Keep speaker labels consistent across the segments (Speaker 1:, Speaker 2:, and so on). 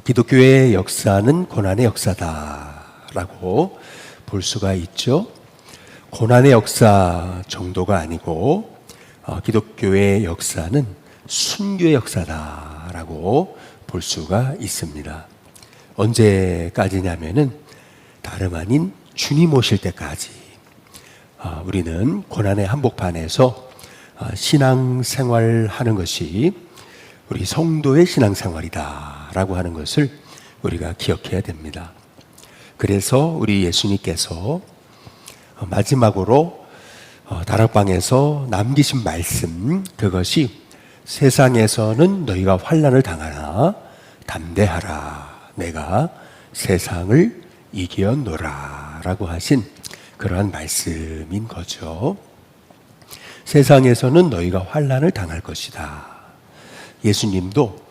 Speaker 1: 기독교의 역사는 고난의 역사다라고 볼 수가 있죠. 고난의 역사 정도가 아니고 기독교의 역사는 순교의 역사다라고 볼 수가 있습니다. 언제까지냐면은 다름 아닌 주님 오실 때까지 우리는 고난의 한복판에서 신앙생활하는 것이 우리 성도의 신앙생활이다라고 하는 것을 우리가 기억해야 됩니다. 그래서 우리 예수님께서 마지막으로 다락방에서 남기신 말씀, 그것이 세상에서는 너희가 환난을 당하나 담대하라, 내가 세상을 이겨노라 라고 하신 그러한 말씀인 거죠. 세상에서는 너희가 환난을 당할 것이다. 예수님도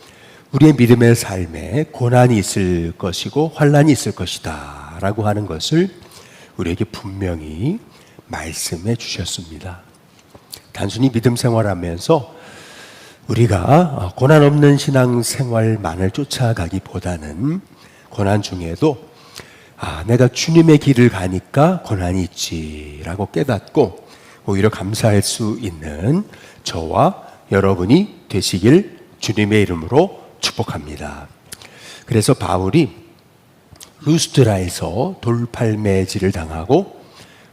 Speaker 1: 우리의 믿음의 삶에 고난이 있을 것이고 환난이 있을 것이다 라고 하는 것을 우리에게 분명히 말씀해 주셨습니다. 단순히 믿음 생활하면서 우리가 고난 없는 신앙생활만을 쫓아가기보다는 고난 중에도 내가 주님의 길을 가니까 고난이 있지라고 깨닫고 오히려 감사할 수 있는 저와 여러분이 되시길 주님의 이름으로 축복합니다. 그래서 바울이 루스드라에서 돌팔매질을 당하고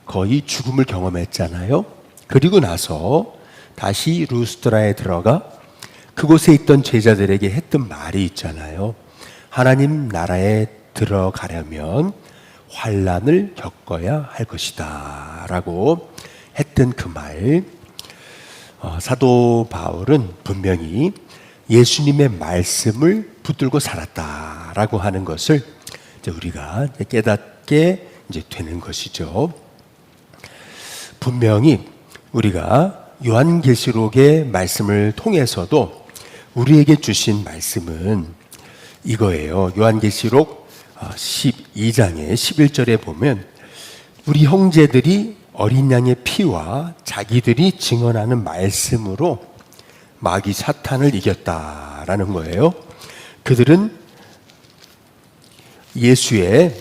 Speaker 1: 거의 죽음을 경험했잖아요. 그리고 나서 다시 루스드라에 들어가 그곳에 있던 제자들에게 했던 말이 있잖아요. 하나님 나라에 들어가려면 환난을 겪어야 할 것이다 라고 했던 그 말, 사도 바울은 분명히 예수님의 말씀을 붙들고 살았다라고 하는 것을 우리가 깨닫게 되는 것이죠. 분명히 우리가 요한계시록의 말씀을 통해서도 우리에게 주신 말씀은 이거예요. 요한계시록 12장의 11절에 보면 우리 형제들이 어린 양의 피와 자기들이 증언하는 말씀으로 마귀 사탄을 이겼다라는 거예요. 그들은 예수의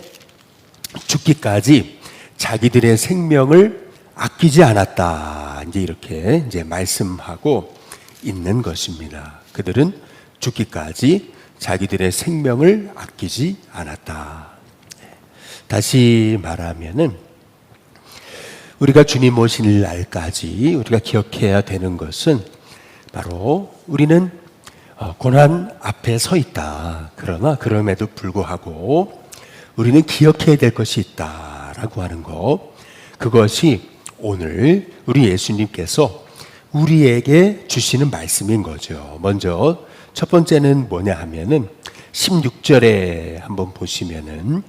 Speaker 1: 죽기까지 자기들의 생명을 아끼지 않았다. 이렇게 말씀하고 있는 것입니다. 그들은 죽기까지 자기들의 생명을 아끼지 않았다. 다시 말하면은 우리가 주님 오실 날까지 우리가 기억해야 되는 것은 바로 우리는 고난 앞에 서 있다. 그러나 그럼에도 불구하고 우리는 기억해야 될 것이 있다라고 하는 것, 그것이 오늘 우리 예수님께서 우리에게 주시는 말씀인 거죠. 먼저 첫 번째는 뭐냐 하면은 16절에 한번 보시면은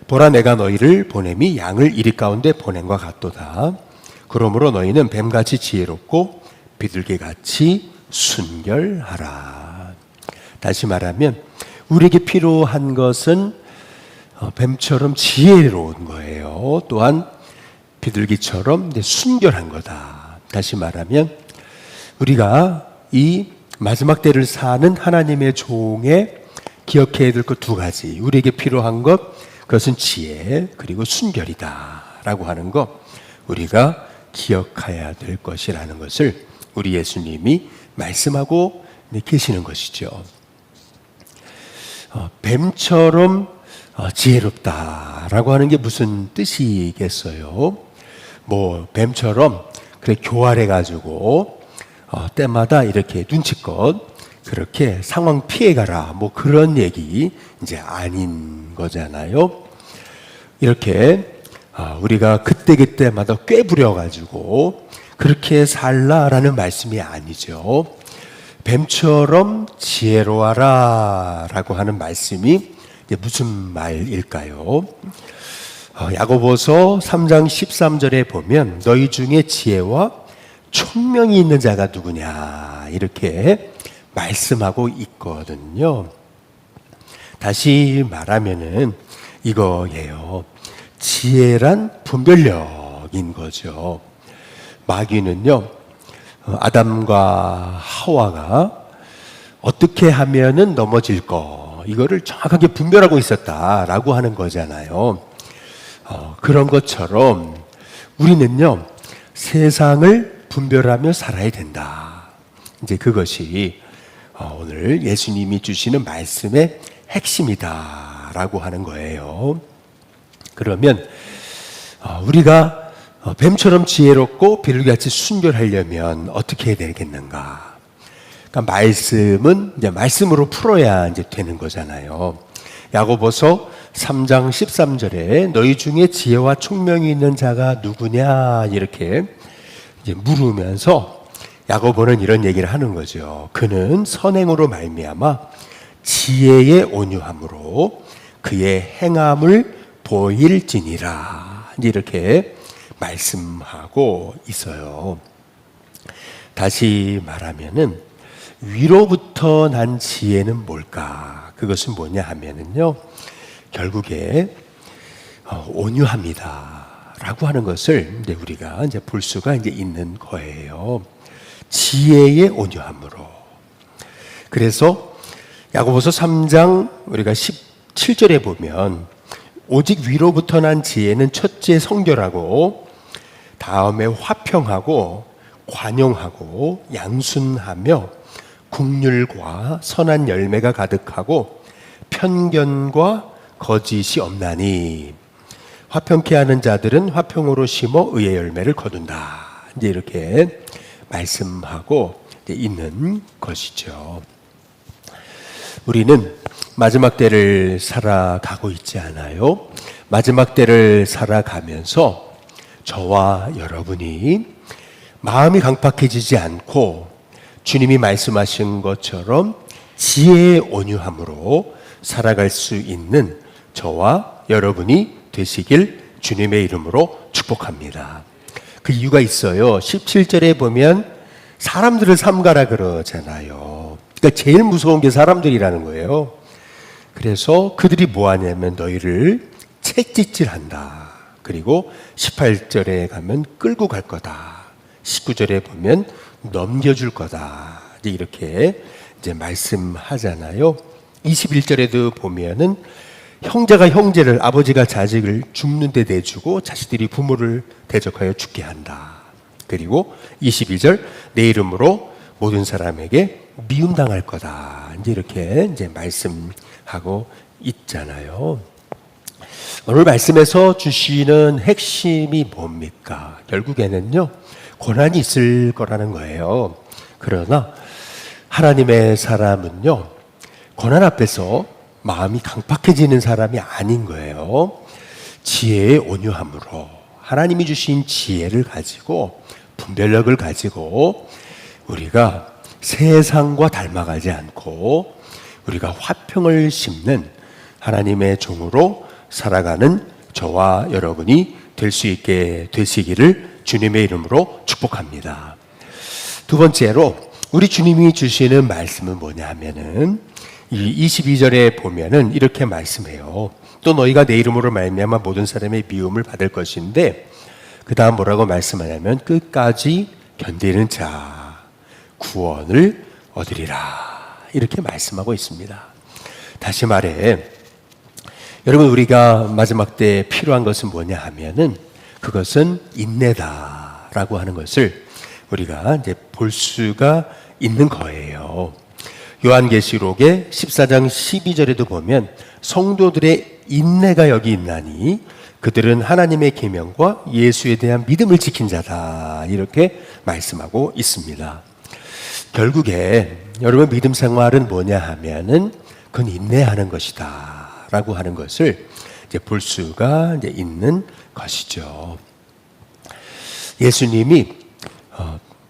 Speaker 1: 보라 내가 너희를 보냄이 양을 이리 가운데 보냄과 같도다. 그러므로 너희는 뱀같이 지혜롭고 비둘기같이 순결하라. 다시 말하면 우리에게 필요한 것은 뱀처럼 지혜로운 거예요. 또한 비둘기처럼 순결한 거다. 다시 말하면 우리가 이 마지막 때를 사는 하나님의 종에 기억해야 될 것 두 가지, 우리에게 필요한 것, 그것은 지혜 그리고 순결이다 라고 하는 것, 우리가 기억해야 될 것이라는 것을 우리 예수님이 말씀하고 계시는 것이죠. 뱀처럼 지혜롭다라고 하는 게 무슨 뜻이겠어요? 뱀처럼 그래 교활해가지고 때마다 이렇게 눈치껏 그렇게 상황 피해가라, 그런 얘기 아닌 거잖아요. 이렇게 우리가 그때그때마다 꾀부려가지고 그렇게 살라라는 말씀이 아니죠. 뱀처럼 지혜로워라 라고 하는 말씀이 무슨 말일까요? 야고보서 3장 13절에 보면 너희 중에 지혜와 총명이 있는 자가 누구냐 이렇게 말씀하고 있거든요. 다시 말하면은 이거예요. 지혜란 분별력인 거죠. 마귀는요, 아담과 하와가 어떻게 하면은 넘어질 것, 이거를 정확하게 분별하고 있었다라고 하는 거잖아요. 그런 것처럼 우리는요, 세상을 분별하며 살아야 된다. 이제 그것이 오늘 예수님이 주시는 말씀의 핵심이다라고 하는 거예요. 그러면 우리가 뱀처럼 지혜롭고 비둘기같이 순결하려면 어떻게 해야 되겠는가? 그러니까 말씀은 이제 말씀으로 풀어야 이제 되는 거잖아요. 야고보서 3장 13절에 너희 중에 지혜와 총명이 있는 자가 누구냐 이렇게 이제 물으면서 야고보는 이런 얘기를 하는 거죠. 그는 선행으로 말미암아 지혜의 온유함으로 그의 행함을 보일지니라. 이제 이렇게 말씀하고 있어요. 다시 말하면은 위로부터 난 지혜는 뭘까? 그것은 뭐냐 하면은요, 결국에 온유합니다라고 하는 것을 이제 우리가 이제 볼 수가 이제 있는 거예요. 지혜의 온유함으로. 그래서 야고보서 3장 우리가 17절에 보면 오직 위로부터 난 지혜는 첫째 성결하고 다음에 화평하고 관용하고 양순하며 긍휼과 선한 열매가 가득하고 편견과 거짓이 없나니 화평케 하는 자들은 화평으로 심어 의의 열매를 거둔다. 이제 이렇게 말씀하고 있는 것이죠. 우리는 마지막 때를 살아가고 있지 않아요? 마지막 때를 살아가면서 저와 여러분이 마음이 강팍해지지 않고 주님이 말씀하신 것처럼 지혜의 온유함으로 살아갈 수 있는 저와 여러분이 되시길 주님의 이름으로 축복합니다. 그 이유가 있어요. 17절에 보면 사람들을 삼가라 그러잖아요. 그러니까 제일 무서운 게 사람들이라는 거예요. 그래서 그들이 뭐 하냐면 너희를 채찍질한다. 그리고 18절에 가면 끌고 갈 거다. 19절에 보면 넘겨줄 거다. 이렇게 이제 말씀하잖아요. 21절에도 보면은 형제가 형제를, 아버지가 자식을 죽는 데 내주고 자식들이 부모를 대적하여 죽게 한다. 그리고 22절 내 이름으로 모든 사람에게 미움당할 거다. 이제 이렇게 이제 말씀하고 있잖아요. 오늘 말씀에서 주시는 핵심이 뭡니까? 결국에는요, 고난이 있을 거라는 거예요. 그러나 하나님의 사람은요, 고난 앞에서 마음이 강팍해지는 사람이 아닌 거예요. 지혜의 온유함으로 하나님이 주신 지혜를 가지고 분별력을 가지고 우리가 세상과 닮아가지 않고 우리가 화평을 심는 하나님의 종으로 살아가는 저와 여러분이 될 수 있게 되시기를 주님의 이름으로 축복합니다. 두 번째로 우리 주님이 주시는 말씀은 뭐냐 하면은 이 22절에 보면은 이렇게 말씀해요. 또 너희가 내 이름으로 말미암아 모든 사람의 미움을 받을 것인데 그 다음 뭐라고 말씀하냐면 끝까지 견디는 자 구원을 얻으리라. 이렇게 말씀하고 있습니다. 다시 말해 여러분, 우리가 마지막 때 필요한 것은 뭐냐 하면은 그것은 인내다라고 하는 것을 우리가 이제 볼 수가 있는 거예요. 요한계시록의 14장 12절에도 보면 성도들의 인내가 여기 있나니 그들은 하나님의 계명과 예수에 대한 믿음을 지킨 자다. 이렇게 말씀하고 있습니다. 결국에 여러분 믿음 생활은 뭐냐 하면은 그건 인내하는 것이다. 라고 하는 것을 이제 볼 수가 이제 있는 것이죠. 예수님이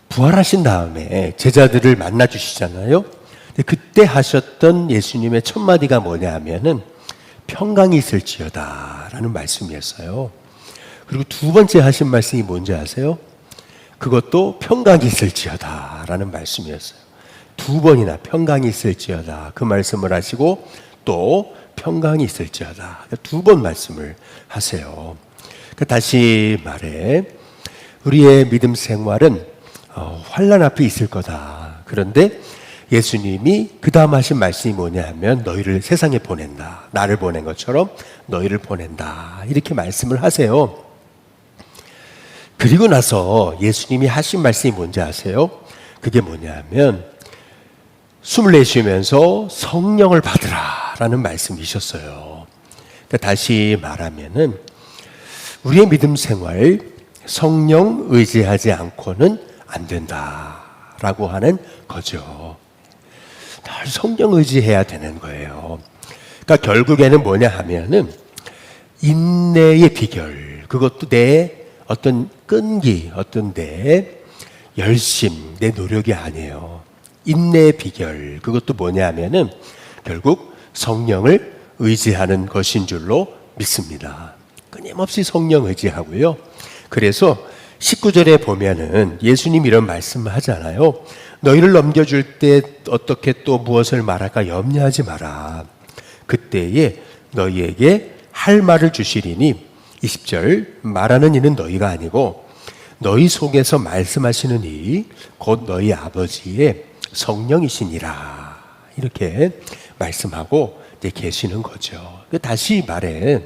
Speaker 1: 부활하신 다음에 제자들을 만나 주시잖아요. 그때 하셨던 예수님의 첫 마디가 뭐냐 하면은 평강이 있을지어다 라는 말씀이었어요. 그리고 두 번째 하신 말씀이 뭔지 아세요? 그것도 평강이 있을지어다 라는 말씀이었어요. 두 번이나 평강이 있을지어다 그 말씀을 하시고 또 평강이 있을지어다 두 번 말씀을 하세요. 다시 말해 우리의 믿음 생활은 환난 앞에 있을 거다. 그런데 예수님이 그 다음 하신 말씀이 뭐냐 하면 너희를 세상에 보낸다. 나를 보낸 것처럼 너희를 보낸다. 이렇게 말씀을 하세요. 그리고 나서 예수님이 하신 말씀이 뭔지 아세요? 그게 뭐냐 하면 숨을 내쉬면서 성령을 받으라 라는 말씀이셨어요. 그러니까 다시 말하면은 우리의 믿음 생활 성령 의지하지 않고는 안 된다라고 하는 거죠. 늘 성령 의지해야 되는 거예요. 그러니까 결국에는 뭐냐 하면은 인내의 비결, 그것도 내 어떤 끈기, 어떤 내 열심, 내 노력이 아니에요. 인내의 비결, 그것도 뭐냐 하면은 결국 성령을 의지하는 것인 줄로 믿습니다. 끊임없이 성령 의지하고요. 그래서 19절에 보면은 예수님 이런 말씀을 하잖아요. 너희를 넘겨줄 때 어떻게 또 무엇을 말할까 염려하지 마라. 그때에 너희에게 할 말을 주시리니 20절 말하는 이는 너희가 아니고 너희 속에서 말씀하시는 이 곧 너희 아버지의 성령이시니라. 이렇게 말씀하고 이제 계시는 거죠. 다시 말해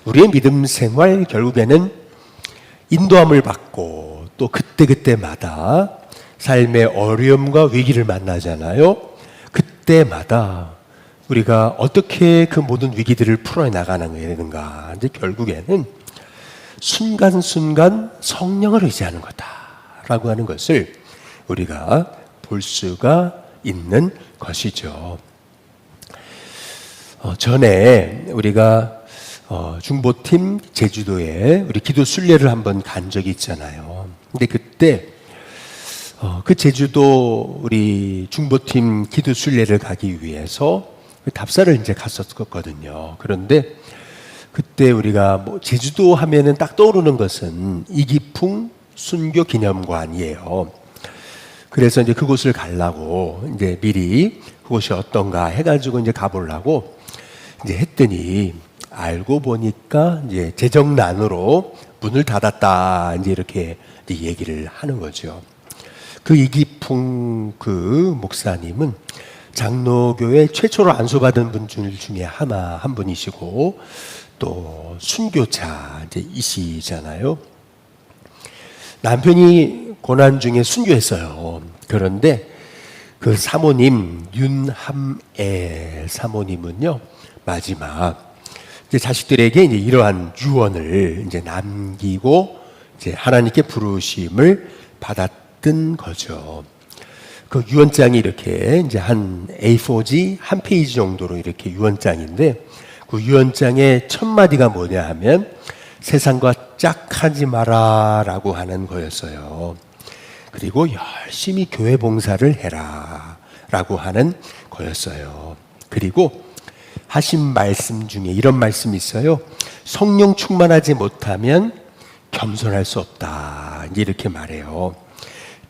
Speaker 1: 우리의 믿음 생활 결국에는 인도함을 받고 또 그때그때마다 삶의 어려움과 위기를 만나잖아요. 그때마다 우리가 어떻게 그 모든 위기들을 풀어나가는가. 이제 결국에는 순간순간 성령을 의지하는 거다라고 하는 것을 우리가 볼 수가 있는 것이죠. 전에 우리가 중보팀 제주도에 우리 기도 순례를 한번 간 적이 있잖아요. 근데 그때 그 제주도 우리 중보팀 기도 순례를 가기 위해서 답사를 이제 갔었거든요. 그런데 그때 우리가 뭐 제주도 하면은 딱 떠오르는 것은 이기풍 순교 기념관이에요. 그래서 이제 그곳을 가려고 이제 미리 그곳이 어떤가 해가지고 이제 가보려고 이제 했더니 알고 보니까 이제 재정난으로 문을 닫았다. 이제 이렇게 이제 얘기를 하는 거죠. 그 이기풍 그 목사님은 장로교회 최초로 안수받은 분 중에 한 분이시고 또 순교자 이제 이시잖아요. 남편이 고난 중에 순교했어요. 그런데 그 사모님 윤함애 사모님은요 마지막 이제 자식들에게 이제 이러한 유언을 이제 남기고 이제 하나님께 부르심을 받았던 거죠. 그 유언장이 이렇게 이제 한 A4지 한 페이지 정도로 이렇게 유언장인데 그 유언장의 첫 마디가 뭐냐 하면 세상과 짝하지 마라라고 하는 거였어요. 그리고 열심히 교회 봉사를 해라라고 하는 거였어요. 그리고 하신 말씀 중에 이런 말씀이 있어요. 성령 충만하지 못하면 겸손할 수 없다. 이제 이렇게 말해요.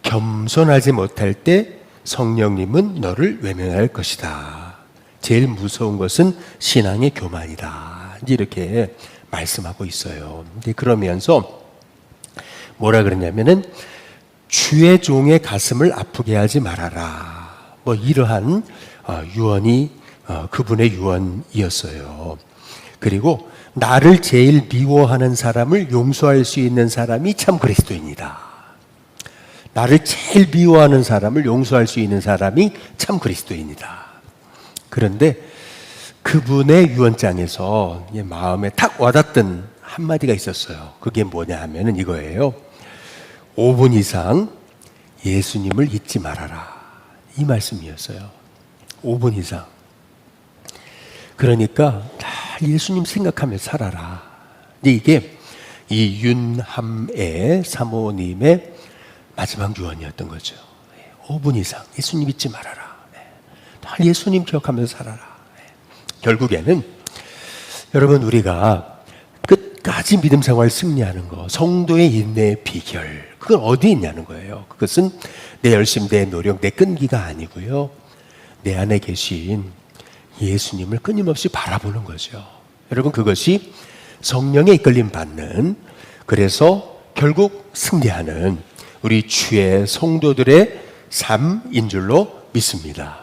Speaker 1: 겸손하지 못할 때 성령님은 너를 외면할 것이다. 제일 무서운 것은 신앙의 교만이다. 이제 이렇게 말씀하고 있어요. 근데 그러면서 뭐라 그러냐면은 주의 종의 가슴을 아프게 하지 말아라. 뭐 이러한 유언이 그분의 유언이었어요. 그리고 나를 제일 미워하는 사람을 용서할 수 있는 사람이 참 그리스도입니다. 나를 제일 미워하는 사람을 용서할 수 있는 사람이 참 그리스도입니다. 그런데 그분의 유언장에서 마음에 탁 와닿던 한마디가 있었어요. 그게 뭐냐 하면은 이거예요. 5분 이상 예수님을 잊지 말아라. 이 말씀이었어요. 5분 이상. 그러니까 다 예수님 생각하며 살아라. 근데 이게 이 윤함의 사모님의 마지막 유언이었던 거죠. 5분 이상 예수님 잊지 말아라. 다 예수님 기억하면서 살아라. 결국에는 여러분 우리가 끝까지 믿음 생활 승리하는 거, 성도의 인내의 비결, 그건 어디에 있냐는 거예요. 그것은 내 열심, 내 노력, 내 끈기가 아니고요. 내 안에 계신 예수님을 끊임없이 바라보는 거죠. 여러분 그것이 성령의 이끌림 받는, 그래서 결국 승리하는 우리 주의 성도들의 삶인 줄로 믿습니다.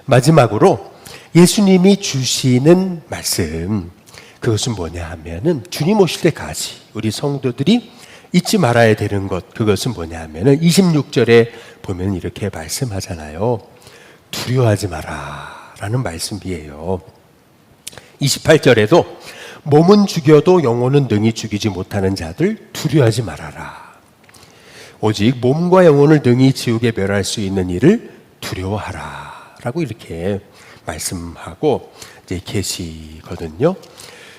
Speaker 1: 마지막으로 예수님이 주시는 말씀, 그것은 뭐냐 하면은 주님 오실 때까지 우리 성도들이 잊지 말아야 되는 것, 그것은 뭐냐 하면은 26절에 보면 이렇게 말씀하잖아요. 두려워하지 마라 라는 말씀이에요. 28절에도 몸은 죽여도 영혼은 능히 죽이지 못하는 자들 두려워하지 말아라. 오직 몸과 영혼을 능히 지옥에 멸할 수 있는 일을 두려워하라 라고 이렇게 말씀하고 이제 계시거든요.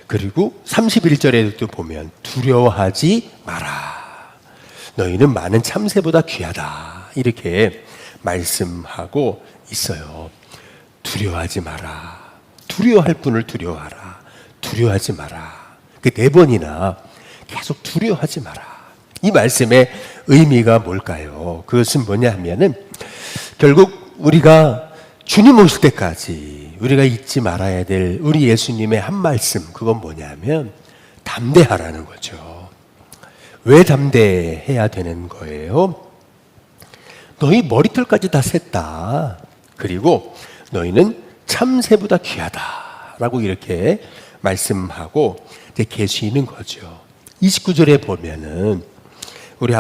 Speaker 1: 그리고 31절에도 보면 두려워하지 마라. 너희는 많은 참새보다 귀하다. 이렇게 말씀하고 있어요. 두려워하지 마라. 두려워할 분을 두려워하라. 두려워하지 마라. 그 4번이나 계속 두려워하지 마라. 이 말씀의 의미가 뭘까요? 그것은 뭐냐 하면은 결국 우리가 주님 오실 때까지 우리가 잊지 말아야 될 우리 예수님의 한 말씀, 그건 뭐냐면 담대하라는 거죠. 왜 담대해야 되는 거예요? 너희 머리털까지 다 셌다. 그리고 너희는 참새보다 귀하다라고 이렇게 말씀하고 이제 계시는 거죠. 29절에 보면은 우리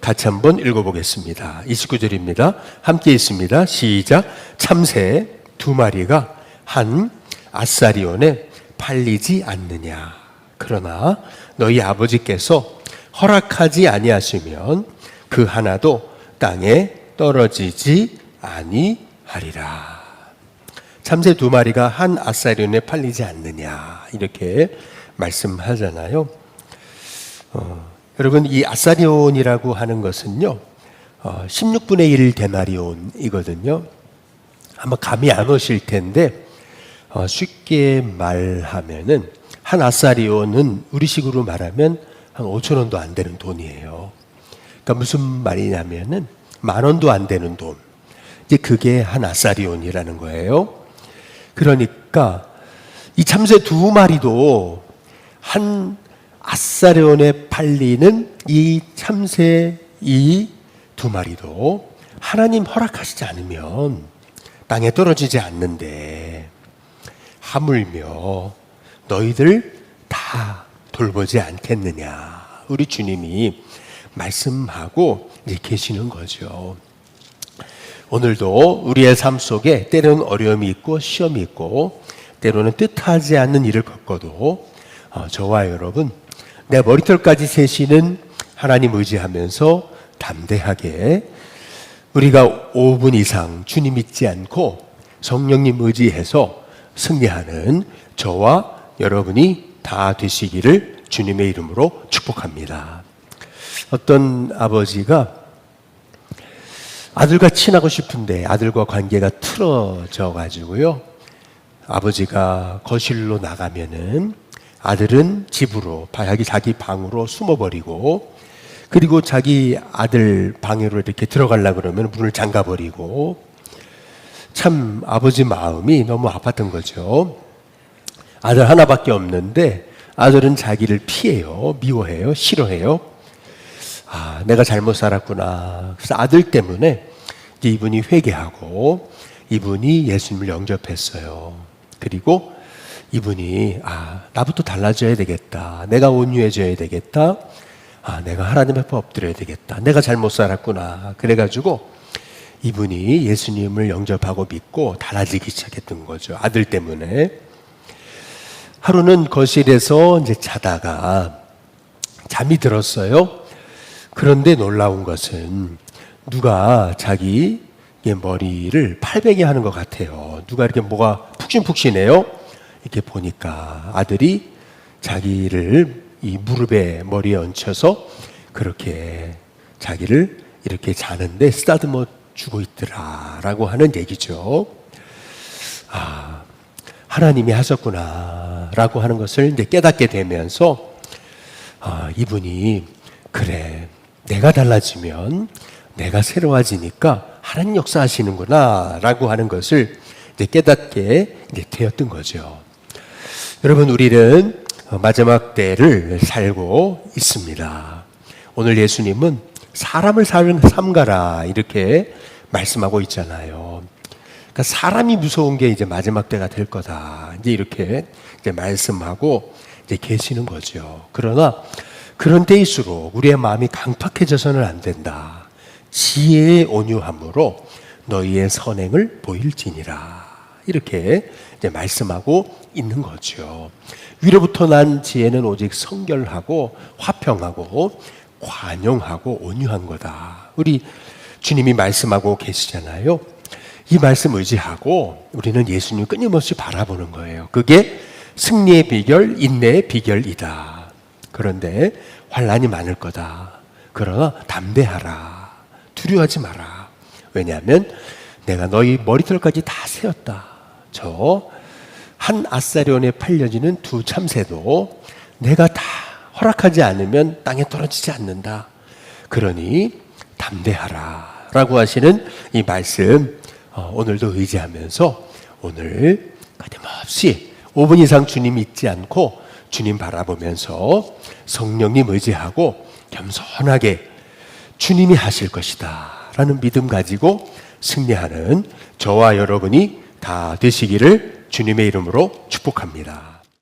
Speaker 1: 같이 한번 읽어보겠습니다. 29절입니다. 함께 있습니다. 시작. 참새 2마리가 한 아사리온에 팔리지 않느냐. 그러나 너희 아버지께서 허락하지 아니하시면 그 하나도 땅에 떨어지지 아니하리라. 참새 2마리가 한 아사리온에 팔리지 않느냐. 이렇게 말씀하잖아요. 여러분, 이 아사리온이라고 하는 것은요, 16분의 1 데나리온이거든요. 아마 감이 안 오실 텐데, 쉽게 말하면은, 한 아사리온은 우리식으로 말하면 한 5,000원도 안 되는 돈이에요. 그러니까 무슨 말이냐면은, 10,000원도 안 되는 돈. 이제 그게 한 아사리온이라는 거예요. 그러니까, 이 참새 2마리도 한 아사리온에 팔리는 이 참새 이 2마리도 하나님 허락하시지 않으면 땅에 떨어지지 않는데 하물며 너희들 다 돌보지 않겠느냐. 우리 주님이 말씀하고 이제 계시는 거죠. 오늘도 우리의 삶 속에 때로는 어려움이 있고 시험이 있고 때로는 뜻하지 않는 일을 겪어도 저와 여러분 내 머리털까지 세시는 하나님 의지하면서 담대하게 우리가 5분 이상 주님 잊지 않고 성령님 의지해서 승리하는 저와 여러분이 다 되시기를 주님의 이름으로 축복합니다. 어떤 아버지가 아들과 친하고 싶은데 아들과 관계가 틀어져 가지고요. 아버지가 거실로 나가면은 아들은 집으로, 자기 방으로 숨어버리고, 그리고 자기 아들 방으로 이렇게 들어가려고 그러면 문을 잠가버리고, 참 아버지 마음이 너무 아팠던 거죠. 아들 하나밖에 없는데 아들은 자기를 피해요. 미워해요. 싫어해요. 아, 내가 잘못 살았구나. 그래서 아들 때문에 이제 이분이 회개하고 이분이 예수님을 영접했어요. 그리고 이분이 나부터 달라져야 되겠다. 내가 온유해져야 되겠다. 내가 하나님 앞에 엎드려야 되겠다. 내가 잘못 살았구나. 그래가지고 이분이 예수님을 영접하고 믿고 달라지기 시작했던 거죠. 아들 때문에. 하루는 거실에서 이제 자다가 잠이 들었어요. 그런데 놀라운 것은 누가 자기의 머리를 팔베개 하는 것 같아요. 누가 이렇게 뭐가 푹신푹신해요. 이렇게 보니까 아들이 자기를 이 무릎에 머리에 얹혀서 그렇게 자기를 이렇게 자는데 쓰다듬어 주고 있더라라고 하는 얘기죠. 하나님이 하셨구나라고 하는 것을 이제 깨닫게 되면서 이분이 그래, 내가 달라지면 내가 새로워지니까 하나님 역사하시는구나라고 하는 것을 이제 깨닫게 이제 되었던 거죠. 여러분, 우리는 마지막 때를 살고 있습니다. 오늘 예수님은 사람을 삼가라 이렇게 말씀하고 있잖아요. 그러니까 사람이 무서운 게 이제 마지막 때가 될 거다. 이제 이렇게 이제 말씀하고 이제 계시는 거죠. 그러나 그런 때일수록 우리의 마음이 강팍해져서는 안 된다. 지혜의 온유함으로 너희의 선행을 보일지니라. 이렇게 이제 말씀하고 있는 거죠. 위로부터 난 지혜는 오직 성결하고 화평하고 관용하고 온유한 거다. 우리 주님이 말씀하고 계시잖아요. 이 말씀 의지하고 우리는 예수님 끊임없이 바라보는 거예요. 그게 승리의 비결, 인내의 비결이다. 그런데 환난이 많을 거다. 그러나 담대하라. 두려워하지 마라. 왜냐하면 내가 너희 머리털까지 다 세웠다. 저 한 아사리온에 팔려지는 두 참새도 내가 다 허락하지 않으면 땅에 떨어지지 않는다. 그러니 담대하라 라고 하시는 이 말씀 오늘도 의지하면서 오늘 끊임없이 5분 이상 주님 잊지 않고 주님 바라보면서 성령님 의지하고 겸손하게 주님이 하실 것이다 라는 믿음 가지고 승리하는 저와 여러분이 다 되시기를 주님의 이름으로 축복합니다.